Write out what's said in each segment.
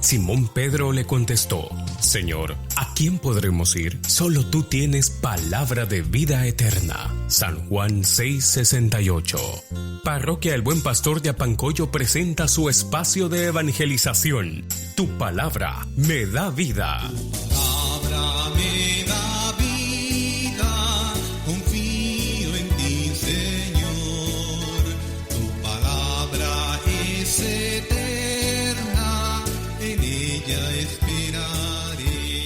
Simón Pedro le contestó: Señor, ¿a quién podremos ir? Solo tú tienes palabra de vida eterna. San Juan 6:68. Parroquia El Buen Pastor de Apancoyo presenta su espacio de evangelización. Tu palabra me da vida. Palabra me da vida, confío en ti, Señor. Tu palabra es eterna, en ella esperaré.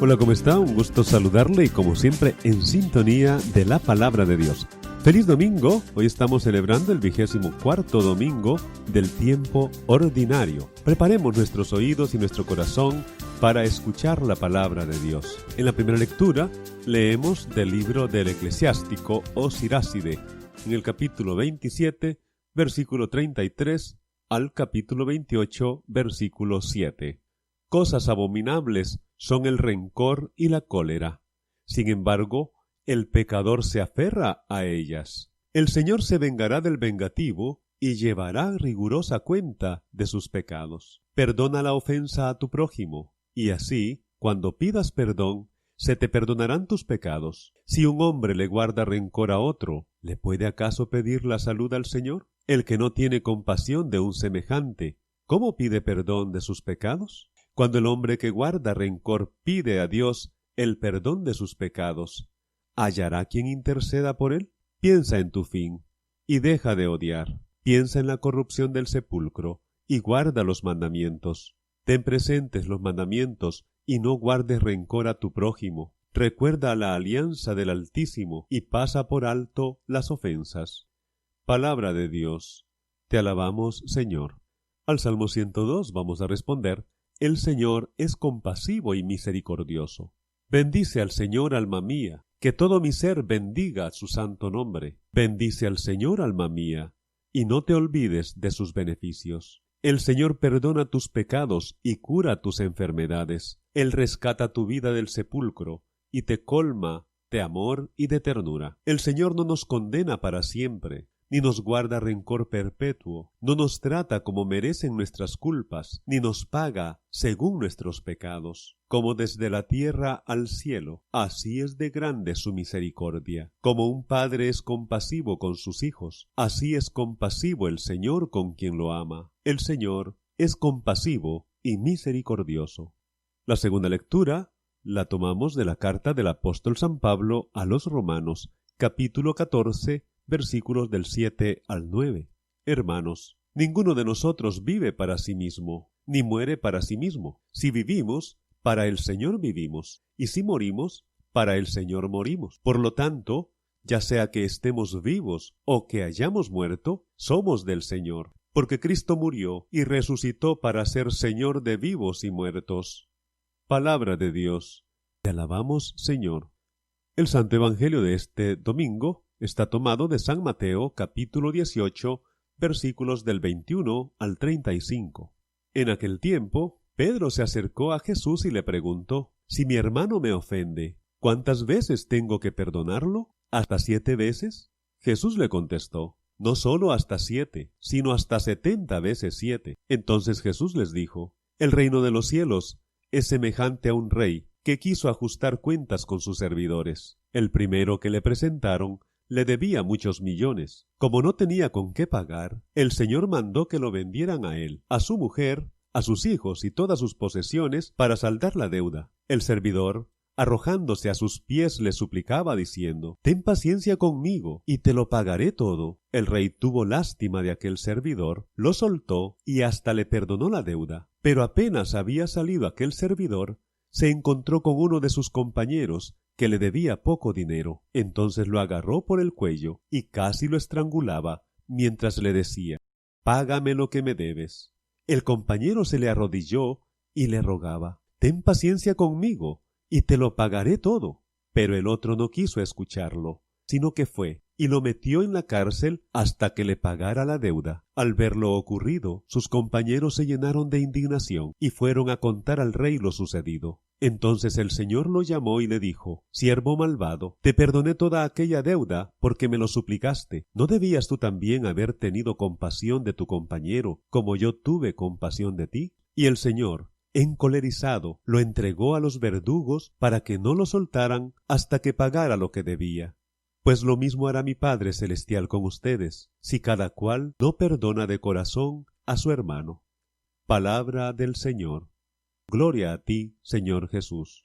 Hola, ¿cómo está? Un gusto saludarle y como siempre en sintonía de la Palabra de Dios. ¡Feliz domingo! Hoy estamos celebrando el 24º domingo del tiempo ordinario. Preparemos nuestros oídos y nuestro corazón para escuchar la Palabra de Dios. En la primera lectura leemos del libro del Eclesiástico o Siráside, en el capítulo 27, versículo 33 al capítulo 28, versículo 7. Cosas abominables son el rencor y la cólera. Sin embargo, el pecador se aferra a ellas. El Señor se vengará del vengativo y llevará rigurosa cuenta de sus pecados. Perdona la ofensa a tu prójimo, y así, cuando pidas perdón, se te perdonarán tus pecados. Si un hombre le guarda rencor a otro, ¿le puede acaso pedir la salud al Señor? El que no tiene compasión de un semejante, ¿cómo pide perdón de sus pecados? Cuando el hombre que guarda rencor pide a Dios el perdón de sus pecados, ¿hallará quien interceda por él? Piensa en tu fin y deja de odiar. Piensa en la corrupción del sepulcro y guarda los mandamientos. Ten presentes los mandamientos y no guardes rencor a tu prójimo. Recuerda la alianza del Altísimo y pasa por alto las ofensas. Palabra de Dios. Te alabamos, Señor. Al Salmo 102 vamos a responder: El Señor es compasivo y misericordioso. Bendice al Señor, alma mía, que todo mi ser bendiga su santo nombre. Bendice al Señor, alma mía, y no te olvides de sus beneficios. El Señor perdona tus pecados y cura tus enfermedades. Él rescata tu vida del sepulcro y te colma de amor y de ternura. El Señor no nos condena para siempre, ni nos guarda rencor perpetuo, no nos trata como merecen nuestras culpas, ni nos paga según nuestros pecados. Como desde la tierra al cielo, así es de grande su misericordia. Como un padre es compasivo con sus hijos, así es compasivo el Señor con quien lo ama. El Señor es compasivo y misericordioso. La segunda lectura la tomamos de la carta del apóstol San Pablo a los Romanos, capítulo 14, versículos del 7 al 9. Hermanos, ninguno de nosotros vive para sí mismo, ni muere para sí mismo. Si vivimos, para el Señor vivimos, y si morimos, para el Señor morimos. Por lo tanto, ya sea que estemos vivos o que hayamos muerto, somos del Señor, porque Cristo murió y resucitó para ser Señor de vivos y muertos. Palabra de Dios. Te alabamos, Señor. El Santo Evangelio de este domingo está tomado de San Mateo, capítulo 18, versículos del 21 al 35. En aquel tiempo, Pedro se acercó a Jesús y le preguntó: Si mi hermano me ofende, ¿cuántas veces tengo que perdonarlo? ¿Hasta 7 veces? Jesús le contestó: No solo hasta 7, sino hasta 70 veces 7. Entonces Jesús les dijo: El reino de los cielos es semejante a un rey que quiso ajustar cuentas con sus servidores. El primero que le presentaron le debía muchos millones. Como no tenía con qué pagar, el Señor mandó que lo vendieran a él, a su mujer, a sus hijos y todas sus posesiones para saldar la deuda. El servidor, arrojándose a sus pies, le suplicaba diciendo: Ten paciencia conmigo y te lo pagaré todo. El rey tuvo lástima de aquel servidor, lo soltó y hasta le perdonó la deuda. Pero apenas había salido aquel servidor, se encontró con uno de sus compañeros que le debía poco dinero. Entonces lo agarró por el cuello y casi lo estrangulaba, mientras le decía: Págame lo que me debes. El compañero se le arrodilló y le rogaba: Ten paciencia conmigo y te lo pagaré todo. Pero el otro no quiso escucharlo, sino que fue y lo metió en la cárcel hasta que le pagara la deuda. Al ver lo ocurrido, sus compañeros se llenaron de indignación y fueron a contar al rey lo sucedido. Entonces el Señor lo llamó y le dijo: «Siervo malvado, te perdoné toda aquella deuda porque me lo suplicaste. ¿No debías tú también haber tenido compasión de tu compañero, como yo tuve compasión de ti?» Y el Señor, encolerizado, lo entregó a los verdugos para que no lo soltaran hasta que pagara lo que debía. Pues lo mismo hará mi Padre Celestial con ustedes, si cada cual no perdona de corazón a su hermano. Palabra del Señor. Gloria a ti, Señor Jesús.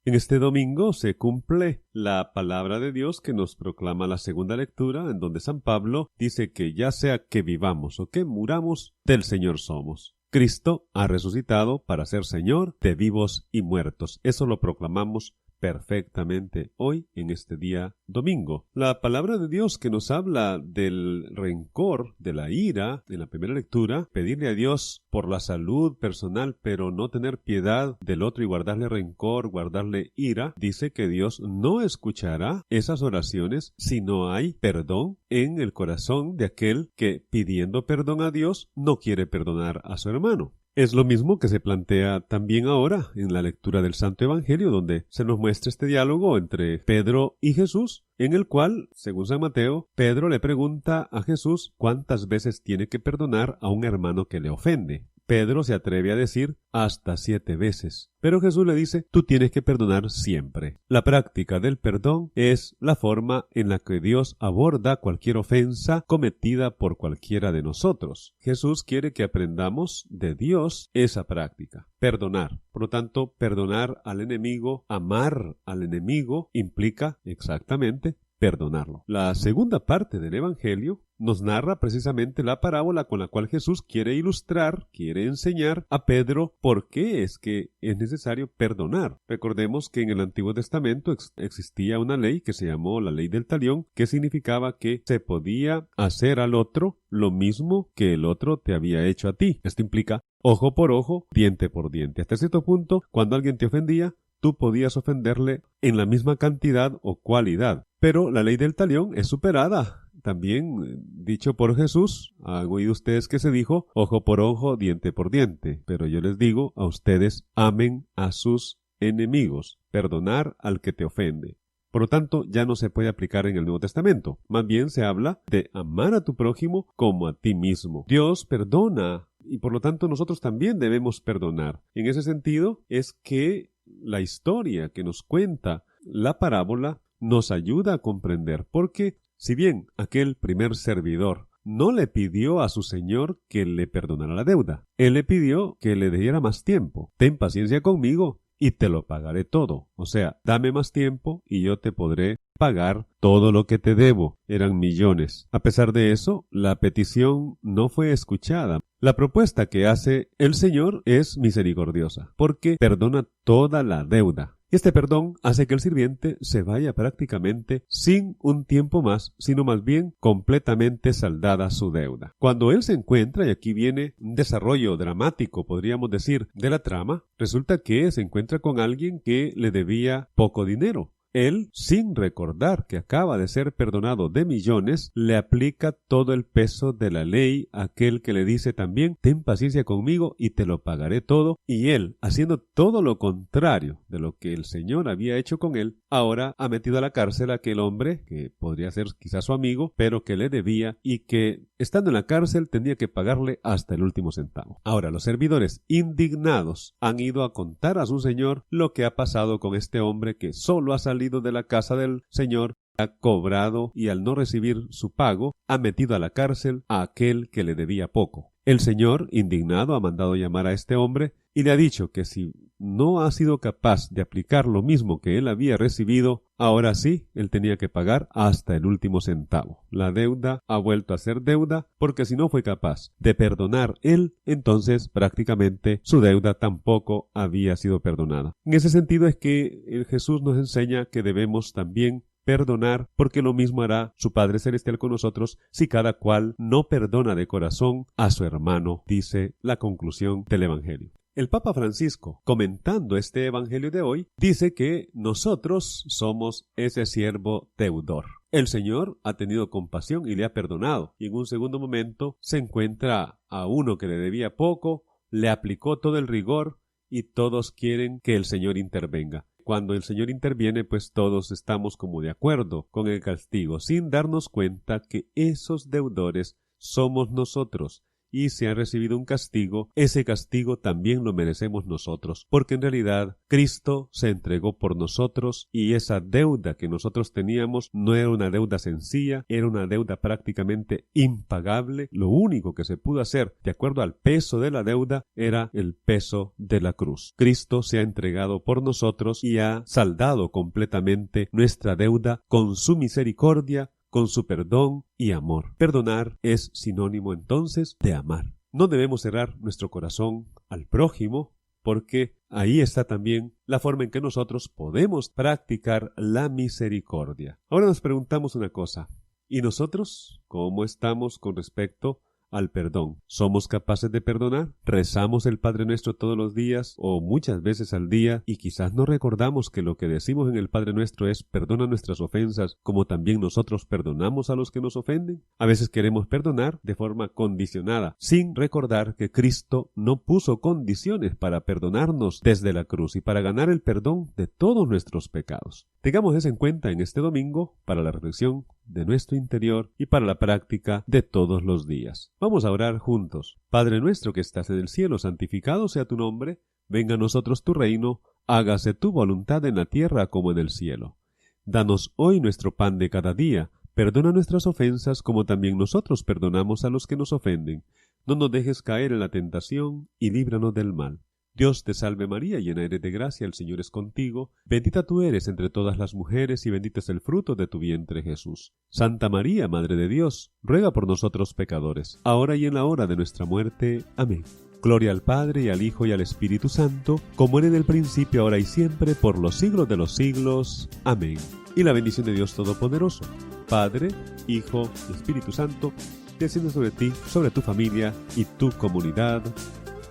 En este domingo se cumple la palabra de Dios que nos proclama la segunda lectura, en donde San Pablo dice que ya sea que vivamos o que muramos, del Señor somos. Cristo ha resucitado para ser Señor de vivos y muertos. Eso lo proclamamos perfectamente hoy en este día domingo. La palabra de Dios que nos habla del rencor, de la ira, en la primera lectura, pedirle a Dios por la salud personal, pero no tener piedad del otro y guardarle rencor, guardarle ira, dice que Dios no escuchará esas oraciones si no hay perdón en el corazón de aquel que, pidiendo perdón a Dios, no quiere perdonar a su hermano. Es lo mismo que se plantea también ahora en la lectura del Santo Evangelio, donde se nos muestra este diálogo entre Pedro y Jesús, en el cual, según San Mateo, Pedro le pregunta a Jesús cuántas veces tiene que perdonar a un hermano que le ofende. Pedro se atreve a decir hasta 7 veces. Pero Jesús le dice, tú tienes que perdonar siempre. La práctica del perdón es la forma en la que Dios aborda cualquier ofensa cometida por cualquiera de nosotros. Jesús quiere que aprendamos de Dios esa práctica, perdonar. Por lo tanto, perdonar al enemigo, amar al enemigo, implica exactamente perdonarlo. La segunda parte del Evangelio nos narra precisamente la parábola con la cual Jesús quiere ilustrar, quiere enseñar a Pedro por qué es que es necesario perdonar. Recordemos que en el Antiguo Testamento existía una ley que se llamó la ley del talión, que significaba que se podía hacer al otro lo mismo que el otro te había hecho a ti. Esto implica ojo por ojo, diente por diente. Hasta cierto punto, cuando alguien te ofendía, tú podías ofenderle en la misma cantidad o cualidad. Pero la ley del talión es superada. También, dicho por Jesús, han oído ustedes que se dijo ojo por ojo, diente por diente. Pero yo les digo a ustedes, amen a sus enemigos, perdonar al que te ofende. Por lo tanto, ya no se puede aplicar en el Nuevo Testamento. Más bien se habla de amar a tu prójimo como a ti mismo. Dios perdona y por lo tanto nosotros también debemos perdonar. En ese sentido es que la historia que nos cuenta la parábola nos ayuda a comprender, porque si bien aquel primer servidor no le pidió a su señor que le perdonara la deuda, él le pidió que le diera más tiempo. Ten paciencia conmigo y te lo pagaré todo. O sea, dame más tiempo y yo te podré pagar todo lo que te debo. Eran millones. A pesar de eso, la petición no fue escuchada. La propuesta que hace el Señor es misericordiosa, porque perdona toda la deuda. Este perdón hace que el sirviente se vaya prácticamente sin un tiempo más, sino más bien completamente saldada su deuda. Cuando él se encuentra, y aquí viene un desarrollo dramático, podríamos decir, de la trama, resulta que se encuentra con alguien que le debía poco dinero. Él, sin recordar que acaba de ser perdonado de millones, le aplica todo el peso de la ley a aquel que le dice también, ten paciencia conmigo y te lo pagaré todo. Y él, haciendo todo lo contrario de lo que el Señor había hecho con él, ahora ha metido a la cárcel a aquel hombre, que podría ser quizás su amigo, pero que le debía y que, estando en la cárcel, tenía que pagarle hasta el último centavo. Ahora, los servidores, indignados, han ido a contar a su señor lo que ha pasado con este hombre que solo ha salido de la casa del Señor, ha cobrado y al no recibir su pago, ha metido a la cárcel a aquel que le debía poco. El Señor, indignado, ha mandado llamar a este hombre y le ha dicho que si no ha sido capaz de aplicar lo mismo que él había recibido, ahora sí, él tenía que pagar hasta el último centavo. La deuda ha vuelto a ser deuda porque si no fue capaz de perdonar él, entonces prácticamente su deuda tampoco había sido perdonada. En ese sentido es que Jesús nos enseña que debemos también perdonar, porque lo mismo hará su Padre Celestial con nosotros si cada cual no perdona de corazón a su hermano, dice la conclusión del Evangelio. El Papa Francisco, comentando este evangelio de hoy, dice que nosotros somos ese siervo deudor. El Señor ha tenido compasión y le ha perdonado, y en un segundo momento se encuentra a uno que le debía poco, le aplicó todo el rigor y todos quieren que el Señor intervenga. Cuando el Señor interviene, pues todos estamos como de acuerdo con el castigo, sin darnos cuenta que esos deudores somos nosotros. Y si ha recibido un castigo, ese castigo también lo merecemos nosotros, porque en realidad Cristo se entregó por nosotros y esa deuda que nosotros teníamos no era una deuda sencilla, era una deuda prácticamente impagable. Lo único que se pudo hacer, de acuerdo al peso de la deuda, era el peso de la cruz. Cristo se ha entregado por nosotros y ha saldado completamente nuestra deuda con su misericordia, con su perdón y amor. Perdonar es sinónimo entonces de amar. No debemos cerrar nuestro corazón al prójimo, porque ahí está también la forma en que nosotros podemos practicar la misericordia. Ahora nos preguntamos una cosa: ¿y nosotros cómo estamos con respecto al perdón? ¿Somos capaces de perdonar? ¿Rezamos el Padre Nuestro todos los días o muchas veces al día y quizás no recordamos que lo que decimos en el Padre Nuestro es perdona nuestras ofensas como también nosotros perdonamos a los que nos ofenden? A veces queremos perdonar de forma condicionada, sin recordar que Cristo no puso condiciones para perdonarnos desde la cruz y para ganar el perdón de todos nuestros pecados. Tengamos eso en cuenta en este domingo para la reflexión de nuestro interior y para la práctica de todos los días. Vamos a orar juntos. Padre nuestro que estás en el cielo, santificado sea tu nombre, venga a nosotros tu reino, hágase tu voluntad en la tierra como en el cielo. Danos hoy nuestro pan de cada día, perdona nuestras ofensas como también nosotros perdonamos a los que nos ofenden. No nos dejes caer en la tentación y líbranos del mal. Dios te salve María, llena eres de gracia, el Señor es contigo, bendita tú eres entre todas las mujeres y bendito es el fruto de tu vientre Jesús. Santa María, Madre de Dios, ruega por nosotros pecadores, ahora y en la hora de nuestra muerte. Amén. Gloria al Padre, y al Hijo, y al Espíritu Santo, como era en el principio, ahora y siempre, por los siglos de los siglos. Amén. Y la bendición de Dios Todopoderoso, Padre, Hijo y Espíritu Santo, descienda sobre ti, sobre tu familia y tu comunidad.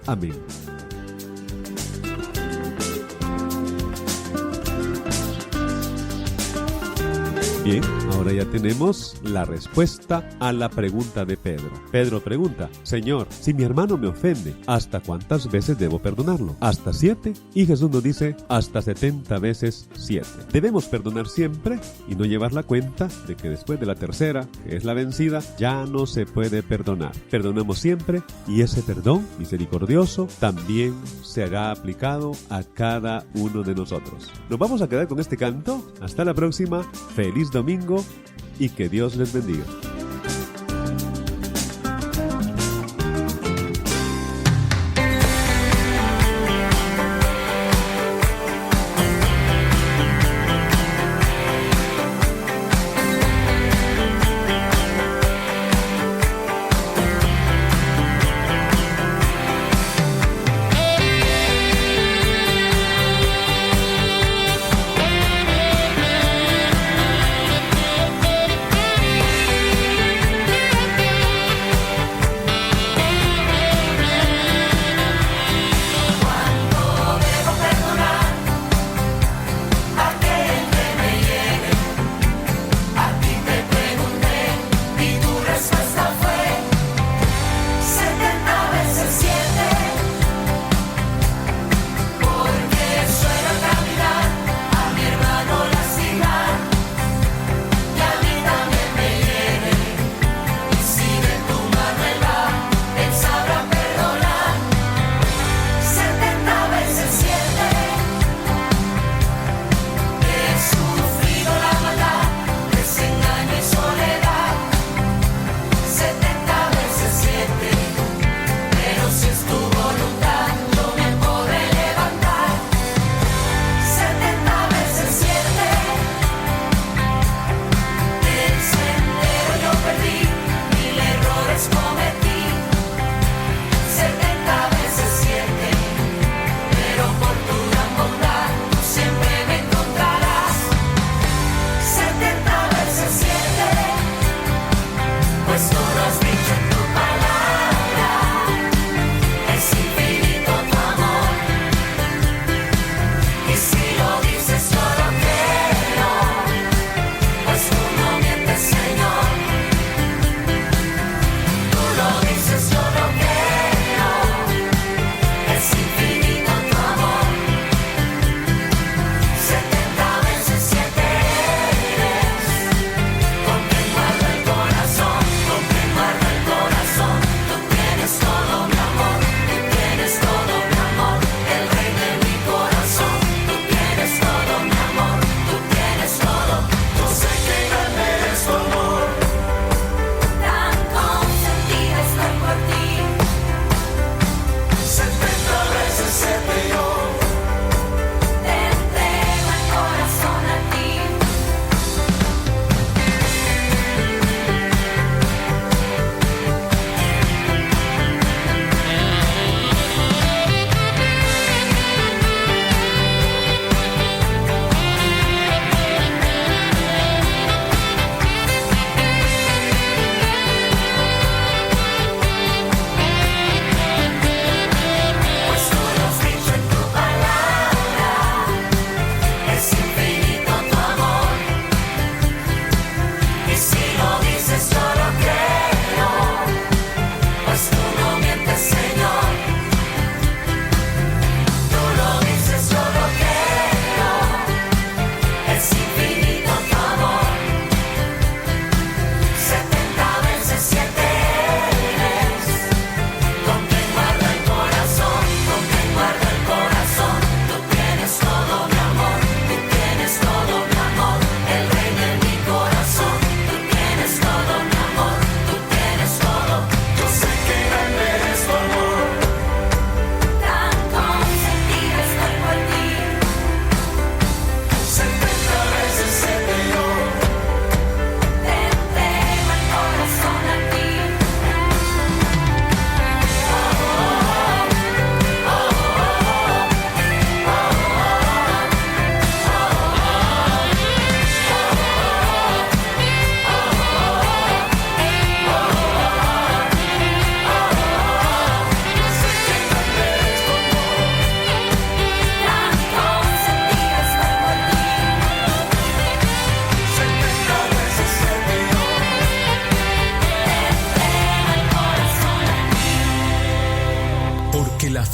Amén. Bien, ahora ya tenemos la respuesta a la pregunta de Pedro. Pedro pregunta: Señor, si mi hermano me ofende, ¿hasta cuántas veces debo perdonarlo? ¿Hasta 7? Y Jesús nos dice: hasta 70 veces 7. Debemos perdonar siempre y no llevar la cuenta de que después de la tercera, que es la vencida, ya no se puede perdonar. Perdonamos siempre y ese perdón misericordioso también se hará aplicado a cada uno de nosotros. Nos vamos a quedar con este canto. Hasta la próxima. Feliz domingo y que Dios les bendiga.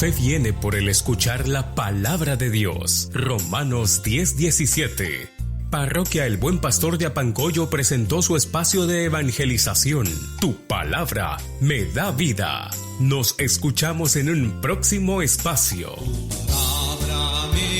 fe viene por el escuchar la palabra de Dios. Romanos 10:17. Parroquia El Buen Pastor de Apancoyo presentó su espacio de evangelización. Tu palabra me da vida. Nos escuchamos en un próximo espacio. Palabra me